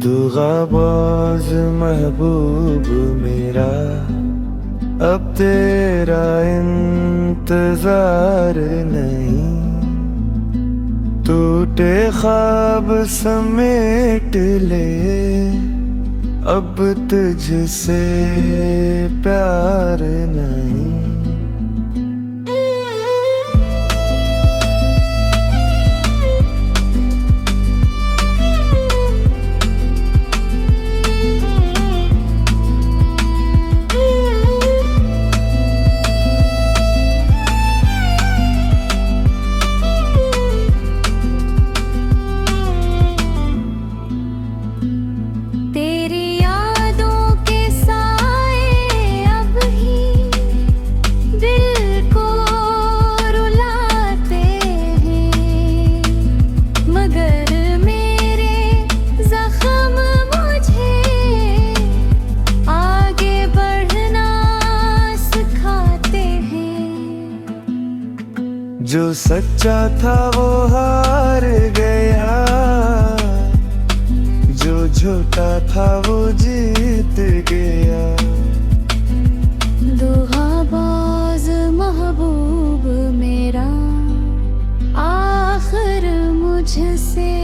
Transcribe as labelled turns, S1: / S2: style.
S1: दुगाबाज महबूब मेरा, अब तेरा इंतजार नहीं। टूटे ख्वाब समेट ले, अब तुझसे प्यार नहीं। जो सच्चा था वो हार गया, जो झूठा था वो जीत गया।
S2: दुगाबाज महबूब मेरा, आखिर मुझसे